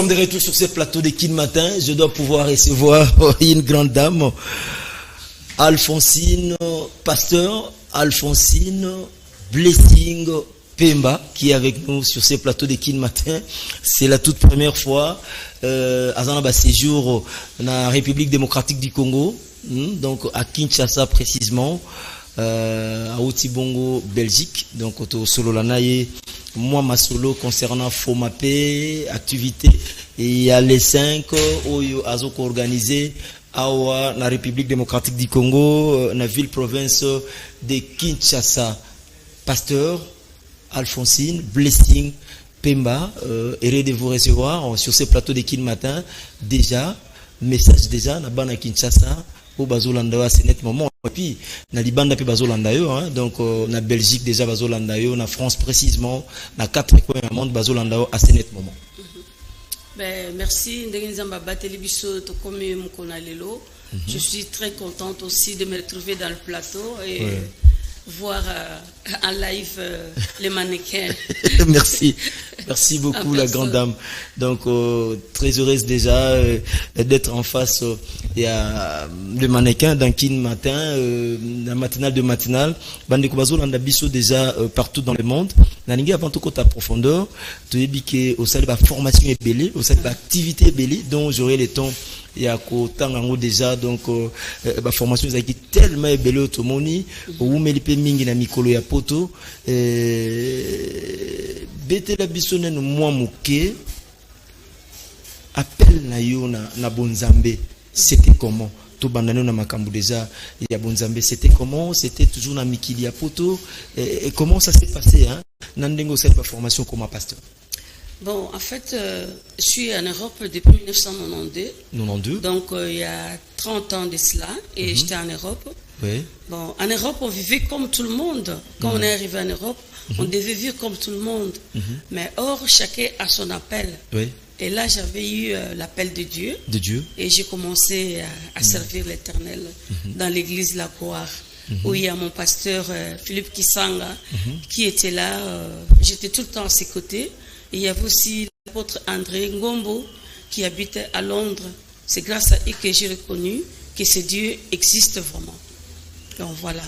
de retour sur ce plateau de Kin Matin. Je dois pouvoir recevoir une grande dame, Alphonsine, pasteur Alphonsine Blessing Pemba, qui est avec nous sur ce plateau de Kin Matin. C'est la toute première fois à un séjour dans la République démocratique du Congo, donc à Kinshasa précisément, à Otibongo, Belgique. Donc au solo lanaye, moi ma solo concernant FOMAPé, activité, et il y a les 5 Oyo Azoko organisé à la République démocratique du Congo, la ville-province de Kinshasa. Pasteur Alphonsine Blessing Pemba, heureux de vous recevoir sur ce plateau de Kin Matin. Déjà, message déjà, na bana Kinshasa, au Bazolanda, c'est net moment. Et puis, na Libanda puis Bazolanda, donc na Belgique déjà Bazolanda, na France précisément, na 4 coins du monde Bazolanda, à ce net moment. Ben, merci. Je suis très contente aussi de me retrouver dans le plateau et voir en live les mannequins. Merci. Merci beaucoup la grande dame. Donc très heureuse déjà d'être en face il y a le mannequin dans Kin Matin, la matinale de matinale. Bandeko Bazolanda biso déjà partout dans le monde. Naningi avant tout côté profondeur, tu dis que au sein de la formation est belée, au sein de l'activité est belée, donc j'aurai le temps. Il y a Kotangango déjà, donc la formation est tellement belle au Tomoni, où Melipe Mingi na Mikolo ya Poto, Bete la Bissonne moi mouké, appel na yo na Bonzambe, c'était comment? Tout bandano na makambu déjà, il y a Bonzambe, c'était comment? C'était toujours na Mikili ya Poto, et comment ça s'est passé, hein? Nandengo cette formation comme pasteur. Bon, en fait, je suis en Europe depuis 1992. 92. Donc, il y a 30 ans de cela, et j'étais en Europe. Oui. Bon, en Europe, on vivait comme tout le monde. Quand on est arrivé en Europe, on devait vivre comme tout le monde. Mais or, chacun a son appel. Oui. Et là, j'avais eu l'appel de Dieu. De Dieu. Et j'ai commencé à servir l'Éternel dans l'église La Gloire, où il y a mon pasteur Philippe Kisanga qui était là. J'étais tout le temps à ses côtés. Et il y avait aussi l'apôtre André Ngombo qui habitait à Londres. C'est grâce à eux que j'ai reconnu que ce Dieu existe vraiment. Donc voilà,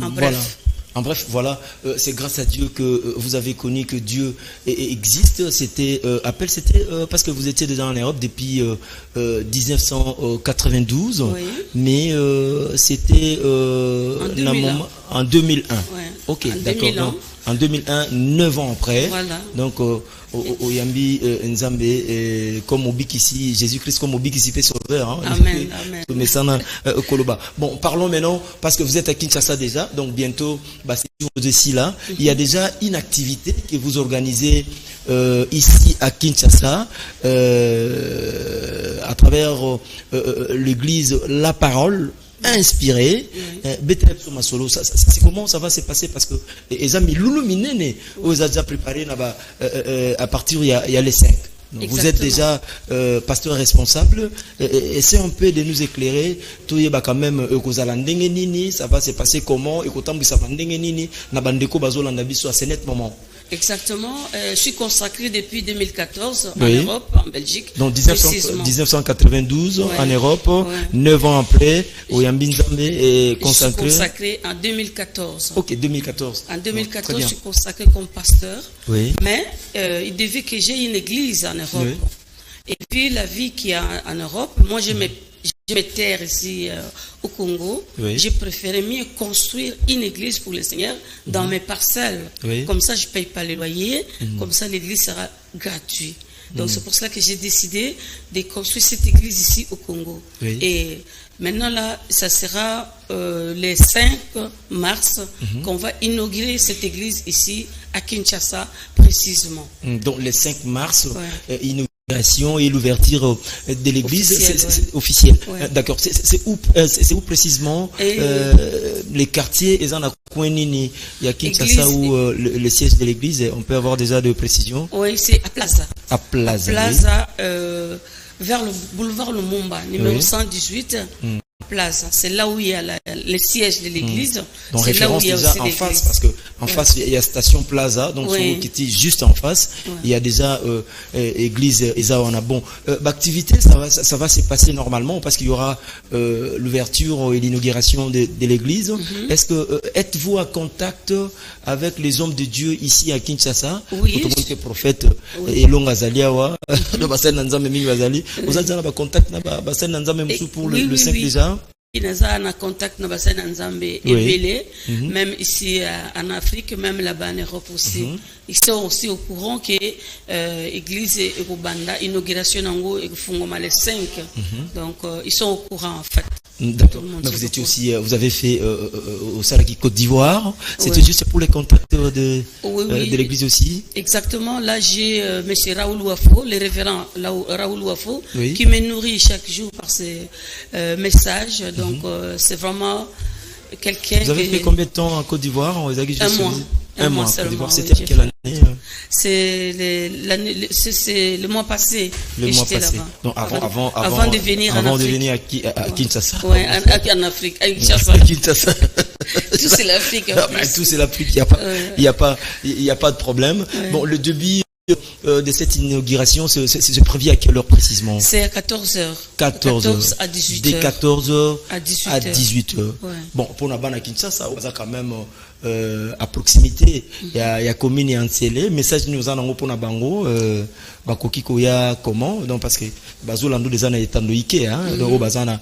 en bref. En bref, voilà, c'est grâce à Dieu que vous avez connu que Dieu existe. C'était parce que vous étiez déjà en Europe depuis 1992, oui. Mais c'était en 2001. Ouais. Ok, d'accord. En 2001, 9 ans après. Voilà. Donc, au Yambi Nzambe, comme Obikisi, Jésus-Christ comme Obikisi fait sauveur. Hein, amen, amen. Mais ça, Koloba. Bon, parlons maintenant, parce que vous êtes à Kinshasa déjà, donc bientôt, bah, c'est aussi là. Il y a déjà une activité que vous organisez ici à Kinshasa, à travers l'église La Parole. Inspiré, c'est comment ça va se passer parce que les amis Loulou vous a déjà préparé à partir il y a les 5. Donc vous êtes déjà pasteur responsable. Essayez un peu de nous éclairer. Tout y est quand même ça va se passer comment et quand ça va na bandeko bazolanda biso à ce net moment. Exactement. Je suis consacré depuis 2014 en Europe, en Belgique. Donc 1992 en Europe, 9 ans après, Oyambi Nzambe est consacré. Je suis consacré en 2014. Ok, 2014. En 2014, je suis consacré comme pasteur. Oui. Mais il devait que j'ai une église en Europe. Oui. Et puis la vie qu'il y a en Europe, moi je me terre ici au Congo, j'ai préféré mieux construire une église pour le Seigneur dans mes parcelles. Oui. Comme ça, je ne paye pas le loyer, comme ça, l'église sera gratuite. Donc, c'est pour cela que j'ai décidé de construire cette église ici au Congo. Oui. Et maintenant, là, ça sera le 5 mars qu'on va inaugurer cette église ici à Kinshasa, précisément. Donc, le 5 mars, et l'ouverture de l'église officielle. Ouais. D'accord. C'est où précisément les quartiers et il y a Kinshasa où le siège de l'église, on peut avoir déjà de précisions. Oui, c'est à Plaza. À Plaza. Plaza, vers le boulevard Lumumba, numéro 118. Plaza, c'est là où il y a le siège de l'église. Donc c'est là où référence il y a déjà aussi en face, l'église. parce que en face il y a station Plaza, donc Oui. qui était juste en face, il y a déjà église Ezawana. Bon, l'activité ça va se passer normalement parce qu'il y aura l'ouverture et l'inauguration de l'église. Est-ce que êtes-vous en contact avec les hommes de Dieu ici à Kinshasa? Oui. Tout le monde est prophète et long azaliawa, le bassin nanzame mingi bazali. Vous avez déjà contact na bassin nanzame musu pour le 5 déjà? Inaza na contact na bassin Nzambe et Belé, même ici en Afrique, même là-bas en Europe aussi. Ils sont aussi au courant que l'église et Rubanda, inauguration nango et Fungoma les 5. Donc ils sont au courant en fait. D'accord. Mais vous étiez aussi, vous avez fait au Salaki Côte d'Ivoire. C'était juste pour les contacts de l'église aussi. Exactement. Là, j'ai M. Raoul Ouafo, le révérend Raoul Ouafo, qui me nourrit chaque jour par ses messages. Donc, c'est vraiment quelqu'un. Vous avez fait combien de temps en Côte d'Ivoire? Un mois seulement. Oui, c'était quelle année? C'est le mois passé. Le mois passé. Donc avant de venir à Kinshasa. Oui, en Afrique, à Kinshasa. Tout c'est l'Afrique. Tout c'est l'Afrique. Il y a pas de problème. Bon, le début de cette inauguration, c'est prévu à quelle heure précisément? C'est à 14h. 14h à 18h. Dès 14h à 18h. Bon, pour Nabana Kinshasa, on a quand même à proximité. Il y a commune et Ansele. Message nous en pour Nabango. Bakoki koya comment? Donc parce que Bazolando des années étant doïké, hein. Donc Bazana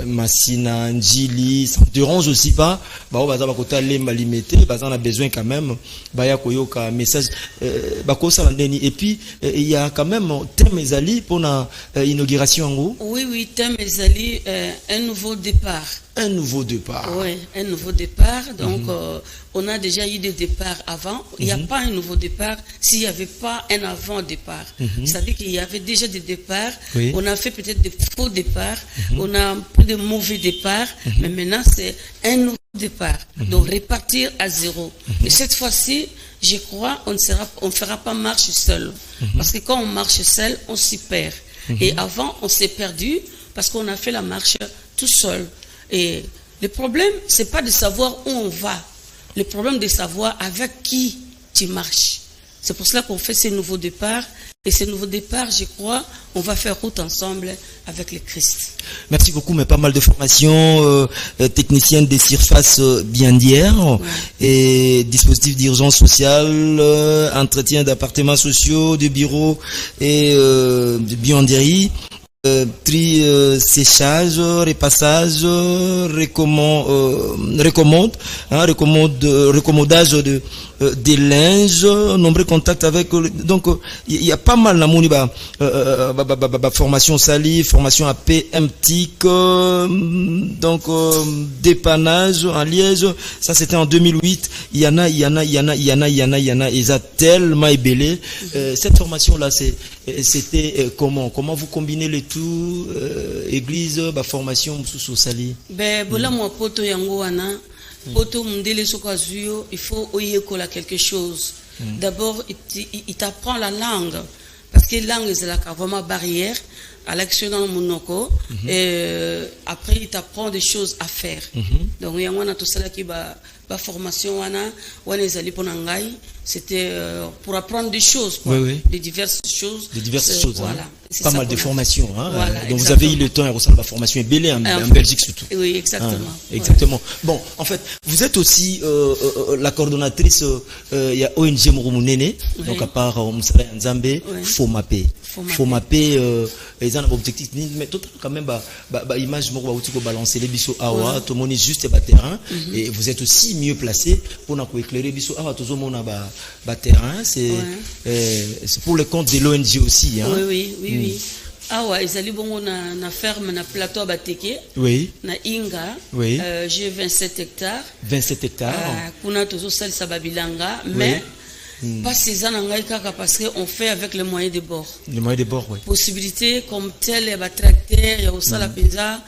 Massina, Njili, ça ne dérange aussi pas. Baza bakota lemba limité. Bazana besoin quand même. Baya koyoka message. Bakosa landeni. Et puis il y a quand même thème ezali pour la inauguration en gros. Oui, thème ezali un nouveau départ. Un nouveau départ. Oui, un nouveau départ. Donc, on a déjà eu des départs avant. Il n'y a pas un nouveau départ s'il n'y avait pas un avant-départ. C'est-à-dire qu'il y avait déjà des départs. On a fait peut-être des faux départs. On a pris de mauvais départs. Mais maintenant, c'est un nouveau départ. Donc, repartir à zéro. Et cette fois-ci, je crois, on ne fera pas marche seul. Parce que quand on marche seul, on s'y perd. Et avant, on s'est perdu parce qu'on a fait la marche tout seul. Et le problème, c'est pas de savoir où on va. Le problème, de savoir avec qui tu marches. C'est pour cela qu'on fait ces nouveaux départs. Et ces nouveaux départs, je crois, on va faire route ensemble avec le Christ. Merci beaucoup, mais pas mal de formations techniciennes des surfaces biendières et dispositifs d'urgence sociale, entretien d'appartements sociaux, de bureaux et de bienderie. Séchage, repassage, recommodage des linges, nombreux contacts avec. Donc il y a pas mal la formation sali, formation AP, MTIC, donc dépannage en Liège. Ça c'était en 2008. Il y en a. Ils ont tellement ébélé. Cette formation là, c'était comment vous combinez les tout église formation sous sali. Bola mo poto yango wana poto mundele sokazuyo, il faut oyekola quelque chose. D'abord il t'apprend la langue parce que la langue c'est la vraiment barrière à l'action dans le monoko et après il t'apprend des choses à faire. Donc yango na to sala ki ba formation wana ezali pona ngai, c'était pour apprendre des choses quoi, de diverses choses. Voilà. Pas mal de formations. Voilà, donc vous avez eu le temps à recevoir la formation belée en Belgique surtout. Oui, exactement. Exactement. Bon, en fait, vous êtes aussi la coordonnatrice il y a ONG Murumunene, donc à part Moussala Nzambe, FOMAPE. FOMAPE, ils ont un objectif, mais tout quand même, image, vous balancer les bisous awa, tout le monde est juste terrain, et vous êtes aussi mieux placé pour nous éclairer bisous awa, tout le monde a terrain, c'est pour le compte de l'ONG aussi. Oui. Awa, ils bongo na ferme, na plateau à Bateke. Na Inga. J'ai 27 hectares. 27 hectares. Kuna tozo sel sababilanga, mais pas ces anangai kaka parce qu'on fait avec les moyens de bord. Les moyens de bord, Possibilité comme tel, il y a tracteur, il y a aussi la pizza.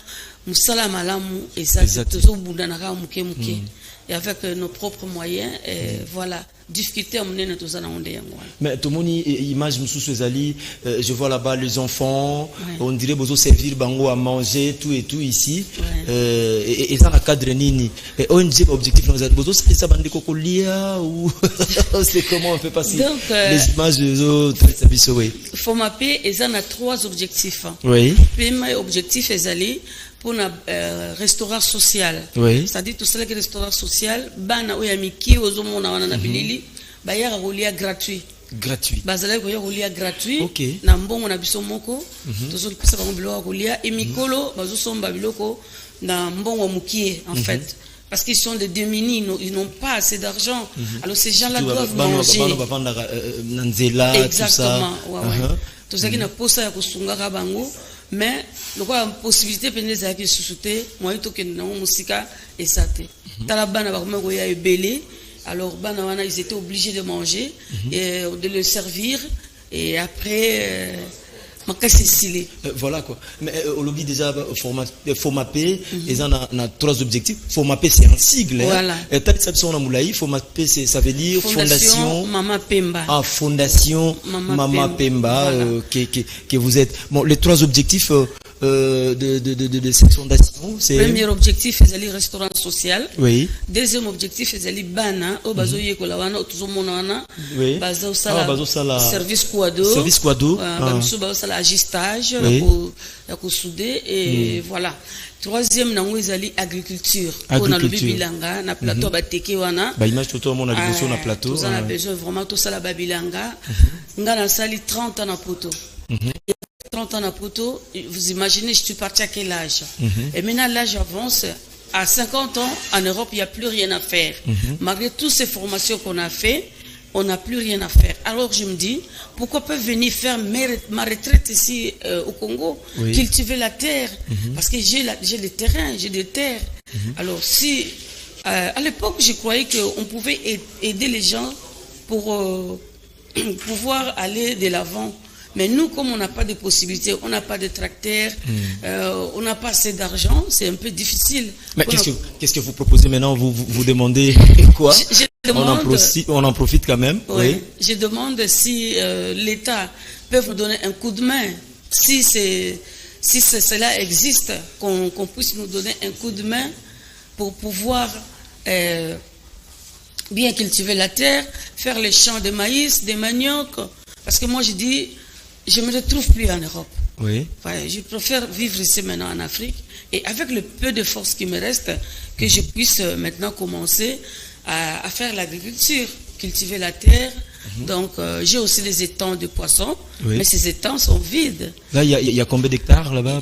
musala malamu et ça tozo bundanaka muke muke et avec nos propres moyens et voilà difficulté à mener notre zone onde yango. Mais tout le monde image mususu ezali je vois là-bas les enfants on dirait bozo servir bango à manger tout et tout ici et ça na cadre nini et ONG objectif nous bozo ça bande kokolia ou c'est comment on peut passer donc, les images des autres services oui. FOMAPE et ça na 3 objectifs. Oui. Premier objectif ezali pour un restaurant social. Oui. C'est-à-dire tout ça que restaurant social, bana oyamiki ozomona wana na bilili, ba ya rolia gratuit. Gratuit. Bazala ko ya rolia gratuit. OK. Na mbongo na biso moko, tozo pesa ba mbilo rolia et mikolo bazo somba biloko na mbongo mukie en fait. Parce qu'ils sont des démunis, ils n'ont pas assez d'argent. Alors ces gens-là doivent manger. Exactement. Tout ça qui n'a pas ça ya kusungaka bango. Mais le quoi possibilité pénètre à qui sous-souté moi il toque non musica et ça te talabana ba ko ya ebélé alors bana wana ils étaient obligés de manger et de le servir et après voilà quoi. Mais au lobby déjà FOMAPE ils en a 3 objectifs. FOMAPE c'est un sigle. Voilà. Et peut-être ça on a moulaï FOMAPE ça veut dire Fondation Mama Pemba. Ah Fondation Mama Pemba voilà. Que vous êtes. Bon les 3 objectifs de cette fondation c'est premier objectif c'est le restaurant social. Oui. Deuxième objectif c'est le bana au bazo yekola wana tuzomona wana. Oui. Bazo sala service quado. Service quado. Agistage pour souder et voilà. Troisième nango ezali agriculture. On a le bilanga na plateau bateke wana. Ba image tout le monde a besoin na plateau. On a besoin vraiment tout ça la babilanga. Ngana sali 30 ans na poto. 30 ans na poto, vous imaginez je suis parti à quel âge? Et maintenant l'âge avance. À 50 ans en Europe, il n'y a plus rien à faire. Malgré toutes ces formations qu'on a fait, on n'a plus rien à faire. Alors je me dis, pourquoi pas venir faire ma retraite ici au Congo, cultiver la terre, parce que j'ai le terrain, j'ai des terres. Alors si, à l'époque, je croyais qu'on pouvait aider les gens pour pouvoir aller de l'avant. Mais nous, comme on n'a pas de possibilités, on n'a pas de tracteur, on n'a pas assez d'argent, c'est un peu difficile. Mais qu'est-ce que vous proposez maintenant? Vous demandez quoi? On en profite quand même. Oui. Je demande si l'État peut vous donner un coup de main, si cela existe, qu'on puisse nous donner un coup de main pour pouvoir bien cultiver la terre, faire les champs de maïs, des manioc. Parce que moi je dis, je ne me retrouve plus en Europe. Oui. Enfin, je préfère vivre ici maintenant en Afrique et avec le peu de force qui me reste, que je puisse maintenant commencer à faire l'agriculture, cultiver la terre. Donc, j'ai aussi des étangs de poissons, mais ces étangs sont vides. Là, il y a combien d'hectares là-bas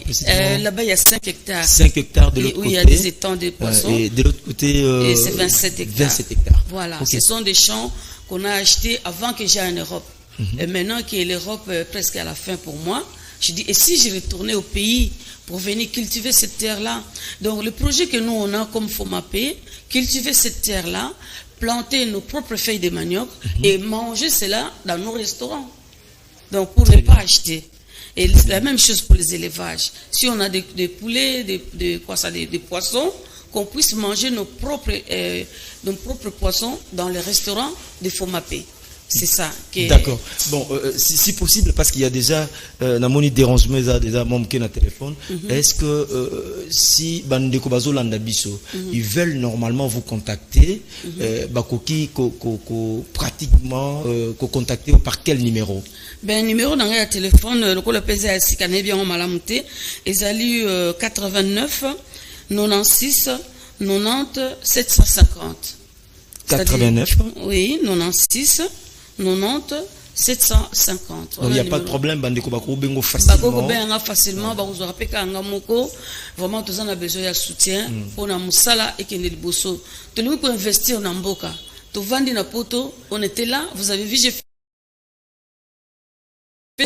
là-bas, il y a 5 hectares. 5 hectares de l'autre côté. Oui, il y a des étangs de poissons. Et de l'autre côté, c'est 27 hectares. 27 hectares. Voilà, ce sont des champs qu'on a achetés avant que j'aille en Europe. Et maintenant que l'Europe est presque à la fin pour moi, je dis, et si je retournais au pays pour venir cultiver cette terre-là? Donc le projet que nous on a comme FOMAPE, cultiver cette terre-là, planter nos propres feuilles de manioc et manger cela dans nos restaurants. Donc pour ne pas acheter. Et c'est la même chose pour les élevages. Si on a des poulets, des poissons, qu'on puisse manger nos propres poissons dans les restaurants de FOMAPE. C'est ça. D'accord. Bon, si possible, parce qu'il y a déjà namoni dérangement déjà mon qui na téléphone. Est-ce que si bandeko bazolanda biso, ils veulent normalement vous contacter, bakoki pratiquement contacter par quel numéro? Ben numéro dans le téléphone, le ko le pesa à sikané bien malamuté, ezali 89 96 90 750. 89. Oui, 96 90 750. Il n'y a pas de problème, bandeko bako bengo facilement. Bako benga facilement, bako zo rapeka nga moko. Vraiment tous on a besoin de soutien pour na musala et kende liboso. Tu lui pour investir na mboka. Tu vandi na poto, on était là, vous avez vu j'ai fait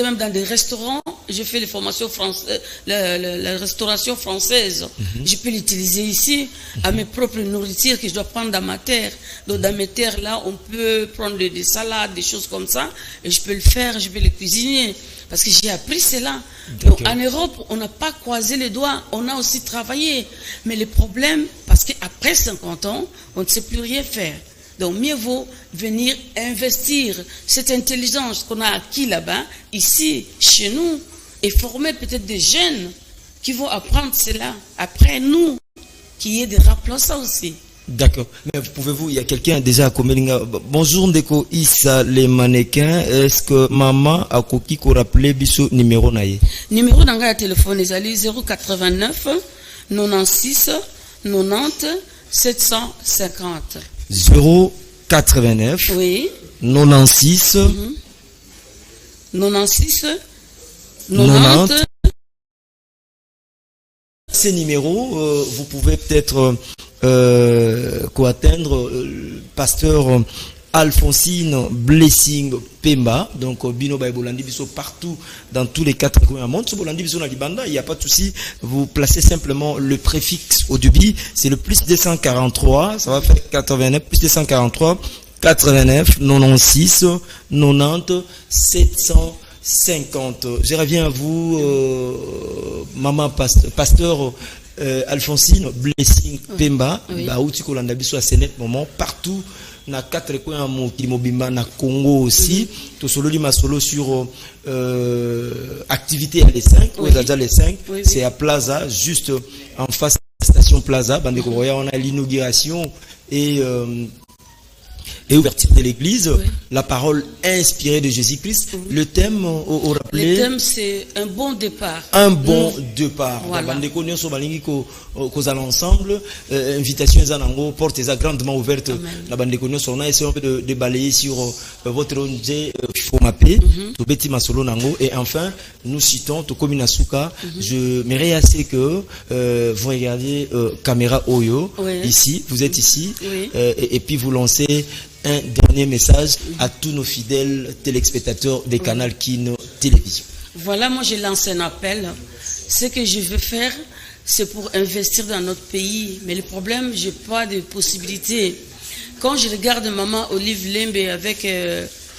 même dans des restaurants, je fais les formations françaises, la restauration française. Je peux l'utiliser ici à mes propres nourritures que je dois prendre dans ma terre. Donc dans mes terres là, on peut prendre des salades, des choses comme ça, et je peux le faire, je peux les cuisiner. Parce que j'ai appris cela. Donc, en Europe, on n'a pas croisé les doigts, on a aussi travaillé. Mais le problème, parce qu'après 50 ans, on ne sait plus rien faire. Donc, mieux vaut venir investir cette intelligence qu'on a acquis là-bas, ici, chez nous, et former peut-être des jeunes qui vont apprendre cela. Après nous, qu'il y ait des remplaçants aussi. D'accord. Mais pouvez-vous, il y a quelqu'un déjà à Komelinga. Bonjour Ndeko Issa, les mannequins. Est-ce que maman a coquille qu'on rappelait biso numéro naïe? Numéro d'anga à téléphone, les alliés 089 96 90 750. 089 oui. 96 96 90. Ces numéros, vous pouvez peut-être atteindre pasteur Alphonsine Blessing Pemba, donc Bino Bolandi Biso partout dans tous les 4 coins du monde. Sur Bolandi Biso na Libanda, il n'y a pas de souci. Vous placez simplement le préfixe au débit, c'est le plus 243, ça va faire 89 plus 243 89 96 90 750. Je reviens à vous, maman pasteur Alphonsine Blessing Pemba, Baouti Kolanda Biso à Sénète moment partout. Na 4 coins Mobimba na Congo aussi, tout solo li masolo sur activité à les 5, les 5, c'est à Plaza, juste en face de la station Plaza, Bandeko Roya, on a l'inauguration et ouverture de l'église, la parole inspirée de Jésus-Christ. Le thème, au rappelé, le thème c'est un bon départ. Un bon départ. Voilà. Nous allons ensemble, invitation Zanango, porte grandement ouverte. La bande de connaissances, on a essayé un peu de balayer sur votre ONG Fomapé, Tobeti Masolo Nango, et enfin, nous citons Tokomi Nasuka. Je me réassure que vous regardez caméra Oyo, ici, vous êtes ici, et puis vous lancez un dernier message à tous nos fidèles téléspectateurs des canaux Kin Télévision. Voilà, moi j'ai lancé un appel. Ce que je veux faire, c'est pour investir dans notre pays. Mais le problème, je n'ai pas de possibilité. Quand je regarde maman Olive Lembe avec,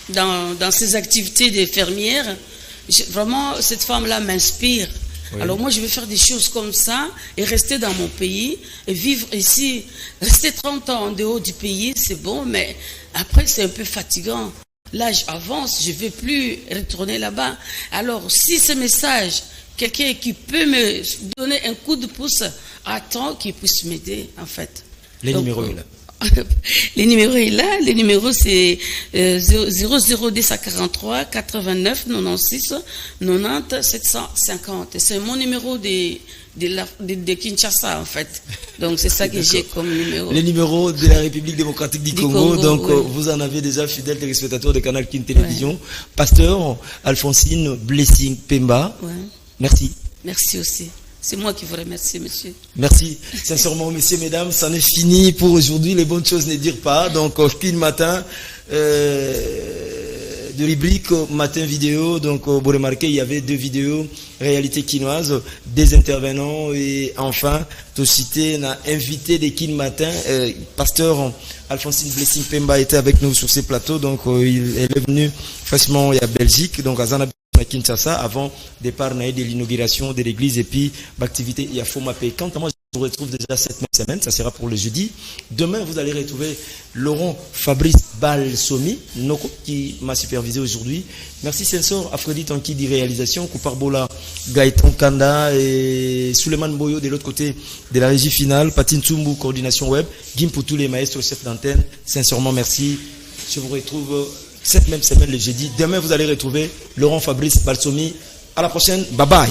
dans ses activités de fermière, vraiment, cette femme-là m'inspire. Alors moi, je vais faire des choses comme ça et rester dans mon pays et vivre ici. Rester 30 ans en dehors du pays, c'est bon, mais après, c'est un peu fatigant. L'âge avance, je ne vais plus retourner là-bas. Alors, si ce message, quelqu'un qui peut me donner un coup de pouce, attends qu'il puisse m'aider, en fait. Les numéros est là. Les numéros est là. Les numéros c'est 001043 89 96 90 750. C'est mon numéro de Kinshasa en fait. Donc c'est ça que j'ai comme numéro. Les numéros de la République démocratique du Congo. Donc vous en avez déjà fidèles téléspectateurs de Canal Kin Télévision. Pasteur Alphonsine Blessing Pemba. Merci. Merci aussi. C'est moi qui vous remercie, monsieur. Merci. Sincèrement, messieurs, mesdames, ça n'est fini pour aujourd'hui. Les bonnes choses ne dirent pas. Donc, Kin Matin, de rubrique Matin vidéo. Donc, vous remarquez, il y avait 2 vidéos, réalité quinoise, des intervenants. Et enfin, tout cité, on a invité des Kin Matin. Pasteur Alphonsine Blessing Pemba était avec nous sur ces plateaux. Donc, il est venu facilement à Belgique. Donc, à Zana à Kinshasa avant départ de l'inauguration de l'église et puis l'activité il y a Fomapé. Quant à moi, je vous retrouve déjà cette même semaine, ça sera pour le jeudi. Demain, vous allez retrouver Laurent Fabrice Balsomi, qui m'a supervisé aujourd'hui. Merci Sensor, Aphrodite Anki dit réalisation, Kouparbola, Gaëtan Kanda et Suleiman Boyo de l'autre côté de la régie finale, Patine Tsumbu, coordination web, Gim pour tous les maestros chefs d'antenne. Sincèrement, merci. Je vous retrouve cette même semaine le jeudi. Demain, vous allez retrouver Laurent Fabrice Balsomi. À la prochaine. Bye bye.